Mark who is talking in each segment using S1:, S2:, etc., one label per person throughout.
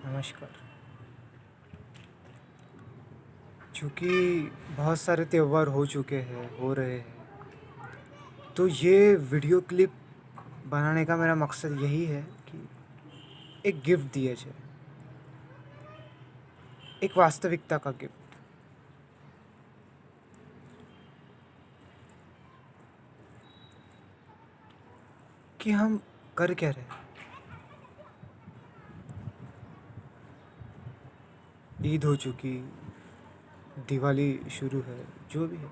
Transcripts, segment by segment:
S1: नमस्कार। चूँकि बहुत सारे त्योहार हो चुके हैं, हो रहे हैं, तो ये वीडियो क्लिप बनाने का मेरा मकसद यही है कि एक गिफ्ट दिया जाए, एक वास्तविकता का गिफ्ट। कि हम कर क्या रहे हैं। ईद हो चुकी, दिवाली शुरू है, जो भी है।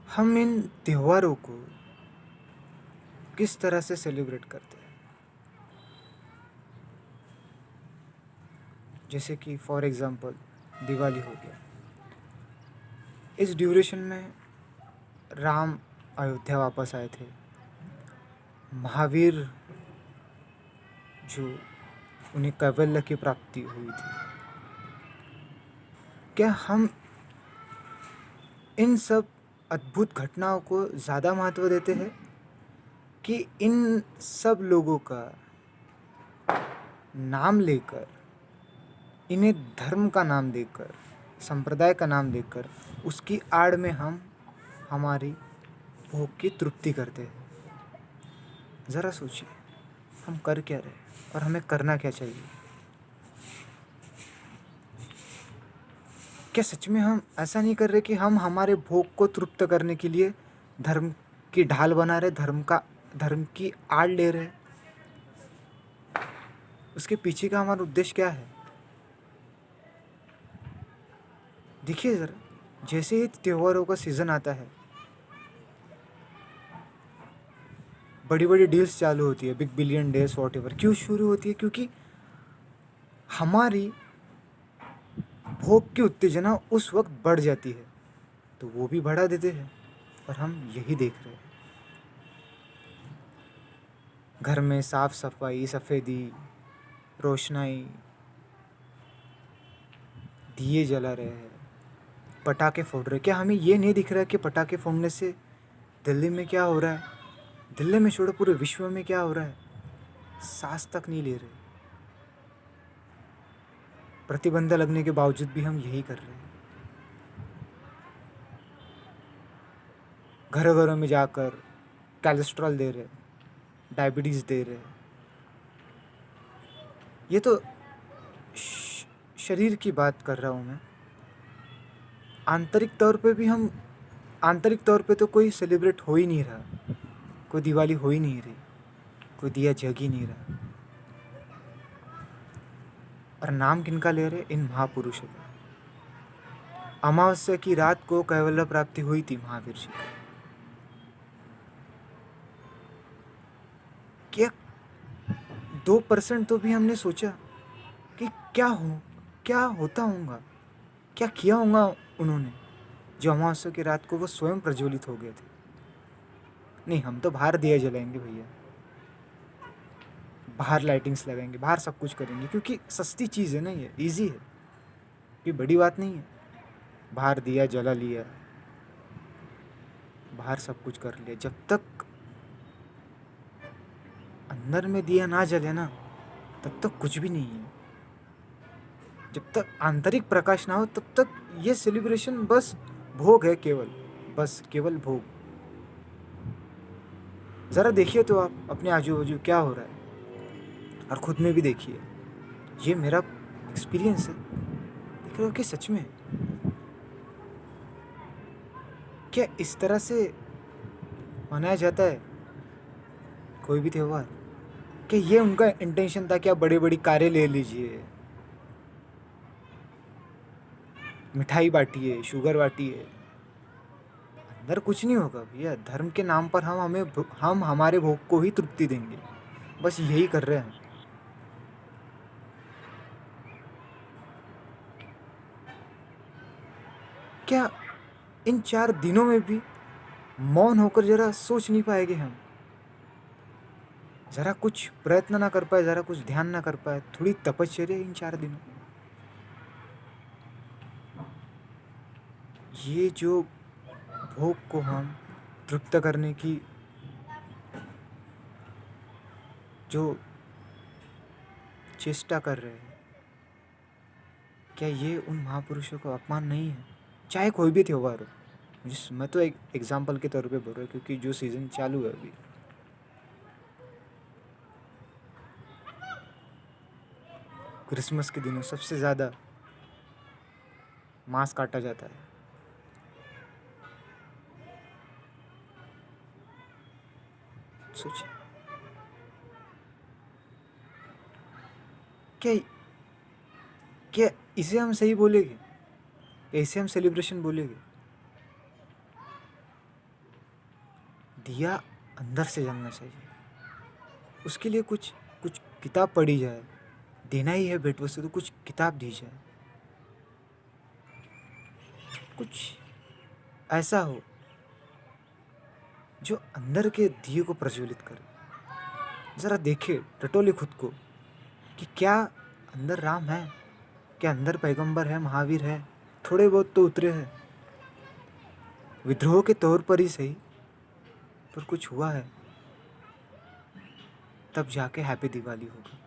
S1: हम इन त्योहारों को किस तरह से सेलिब्रेट करते हैं। जैसे कि फॉर एग्ज़ाम्पल दिवाली हो गया। इस ड्यूरेशन में राम अयोध्या वापस आए थे। महावीर जो उन्हें कैवल्य की प्राप्ति हुई थी। क्या हम इन सब अद्भुत घटनाओं को ज़्यादा महत्व देते हैं कि इन सब लोगों का नाम लेकर, इन्हें धर्म का नाम देकर, संप्रदाय का नाम देकर, उसकी आड़ में हम हमारी भोग की तृप्ति करते हैं। ज़रा सोचिए, हम कर क्या रहे हैं और हमें करना क्या चाहिए। क्या सच में हम ऐसा नहीं कर रहे कि हम हमारे भोग को तृप्त करने के लिए धर्म की ढाल बना रहे, धर्म की आड़ ले रहे। उसके पीछे का हमारा उद्देश्य क्या है। देखिए ज़रा, जैसे ही त्योहारों का सीज़न आता है, बड़ी बड़ी डील्स चालू होती है, big billion days what ever. क्यों शुरू होती है? क्योंकि हमारी भोग की उत्तेजना उस वक्त बढ़ जाती है, तो वो भी बढ़ा देते हैं और हम यही देख रहे हैं। घर में साफ सफाई, सफ़ेदी, रोशनाई, दिए जला रहे हैं, पटाखे फोड़ रहे हैं। क्या हमें ये नहीं दिख रहा है कि पटाखे फोड़ने से दिल्ली में क्या हो रहा है, दिल्ली में छोड़ो पूरे विश्व में क्या हो रहा है। सांस तक नहीं ले रहे। प्रतिबंध लगने के बावजूद भी हम यही कर रहे हैं। घरों घरों में जाकर कोलेस्ट्रॉल दे रहे, डायबिटीज़ दे रहे। ये तो शरीर की बात कर रहा हूँ मैं। आंतरिक तौर पे तो कोई सेलिब्रेट हो ही नहीं रहा, कोई दिवाली हो ही नहीं रही, कोई दिया जग ही नहीं रहा। और नाम किनका ले रहे? इन महापुरुषों का। अमावस्या की रात को कैवल्य प्राप्ति हुई थी महावीर जी को। क्या 2% तो भी हमने सोचा कि क्या होता होगा, क्या किया होगा उन्होंने, जो अमावस्या की रात को वो स्वयं प्रज्वलित हो गए थे। नहीं, हम तो बाहर दिया जलाएंगे भैया, बाहर लाइटिंग्स लगाएंगे, बाहर सब कुछ करेंगे, क्योंकि सस्ती चीज़ है ना, ये ईजी है, ये बड़ी बात नहीं है। बाहर दिया जला लिया, बाहर सब कुछ कर लिया। जब तक अंदर में दिया ना जले ना, तब तक कुछ भी नहीं है। जब तक आंतरिक प्रकाश ना हो, तब तक ये सेलिब्रेशन बस भोग है, केवल भोग। ज़रा देखिए तो आप अपने आजू बाजू क्या हो रहा है, और ख़ुद में भी देखिए। ये मेरा एक्सपीरियंस है। देख रहे हो कि सच में क्या इस तरह से मनाया जाता है कोई भी त्यौहार? कि ये उनका इंटेंशन था, क्या बड़ी बड़ी कारें ले लीजिए, मिठाई बांटिए, शुगर बांटिए, अंदर कुछ नहीं होगा भैया। धर्म के नाम पर हम हमारे भोग को ही तृप्ति देंगे, बस यही कर रहे हैं। क्या इन 4 दिनों में भी मौन होकर ज़रा सोच नहीं पाएंगे हम? ज़रा कुछ प्रयत्न ना कर पाए, ज़रा कुछ ध्यान ना कर पाए, थोड़ी तपश्चर्या इन 4 दिनों। ये जो भोग को हम तृप्त करने की जो चेष्टा कर रहे हैं, क्या ये उन महापुरुषों का अपमान नहीं है? चाहे कोई भी त्योहार हो, मैं तो एक एग्जाम्पल के तौर पे बोल रहा हूँ, क्योंकि जो सीज़न चालू है अभी, क्रिसमस के दिनों सबसे ज़्यादा मांस काटा जाता है। सोचिए, क्या क्या इसे हम सही बोलेंगे? इसे हम सेलिब्रेशन बोलेंगे? दिया अंदर से जलना चाहिए। उसके लिए कुछ कुछ किताब पढ़ी जाए, देना ही है भेंट वस्तु तो कुछ किताब दी जाए, कुछ ऐसा हो जो अंदर के दिए को प्रज्वलित करे। ज़रा देखे, टटोले खुद को कि क्या अंदर राम है, क्या अंदर पैगंबर है, महावीर है। थोड़े बहुत तो उतरे हैं, विद्रोह के तौर पर ही सही, पर कुछ हुआ है, तब जाके हैप्पी दिवाली होगा।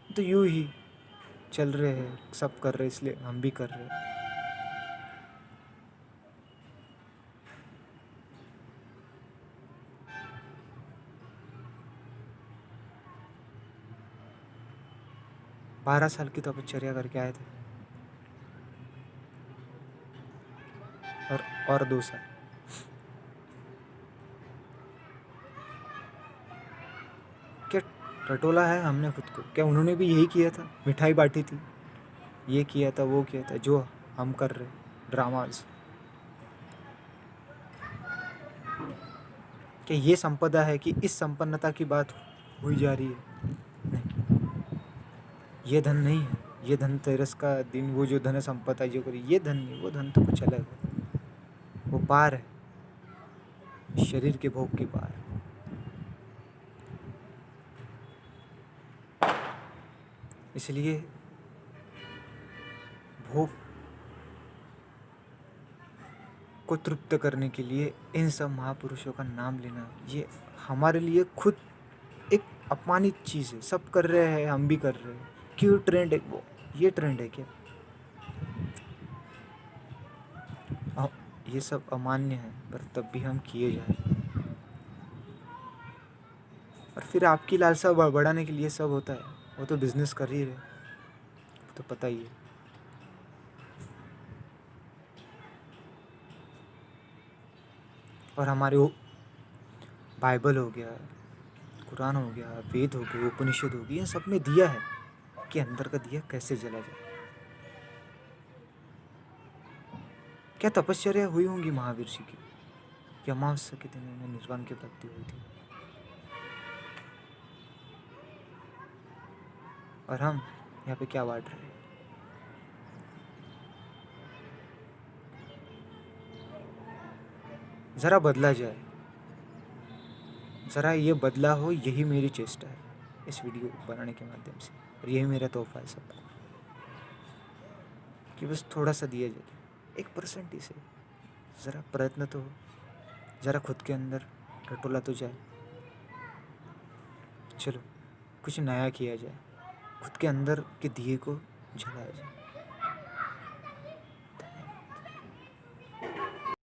S1: तो यूं ही चल रहे हैं, सब कर रहे, इसलिए हम भी कर रहे हैं। बारह साल की तपश्चर्या करके आए थे, और 2 साल। क्या टटोला है हमने खुद को? क्या उन्होंने भी यही किया था? मिठाई बांटी थी, ये किया था, वो किया था, जो हम कर रहे ड्रामाज। क्या ये संपदा है कि इस संपन्नता की बात हुई जा रही है? नहीं, ये धन नहीं है। ये धनतेरस का दिन, वो जो धन संपदा जो करी, ये धन नहीं, वो धन तो कुछ अलग है। वो पार है, शरीर के भोग की पार। इसलिए भोग को तृप्त करने के लिए इन सब महापुरुषों का नाम लेना, ये हमारे लिए खुद एक अपमानित चीज़ है। सब कर रहे हैं, हम भी कर रहे हैं। क्यों ट्रेंड है वो? ये ट्रेंड है क्या? ये सब अमान्य है, पर तब भी हम किए जा रहे हैं। और फिर आपकी लालसा बढ़ाने के लिए सब होता है। वो तो बिजनेस कर ही रहे, तो पता ही है। और हमारे वो बाइबल हो गया, कुरान हो गया, वेद हो गए, उपनिषद हो गई, इन सब में दिया है कि अंदर का दिया कैसे जला जाए। क्या तपश्चर्या हुई होंगी महावीर जी की, कि अमावस्या के दिन उन्हें निर्वाण की प्राप्ति हुई थी। और हम यहाँ पे क्या बांट रहे हैं? ज़रा बदला जाए, ज़रा ये बदला हो, यही मेरी चेष्टा है इस वीडियो बनाने के माध्यम से। और यही मेरा तोहफा है सबको, कि बस थोड़ा सा दिया जाए, 1% ही से। ज़रा प्रयत्न तो हो, ज़रा खुद के अंदर टटोला तो जाए। चलो कुछ नया किया जाए, खुद के अंदर के दिए को जलाया जाए।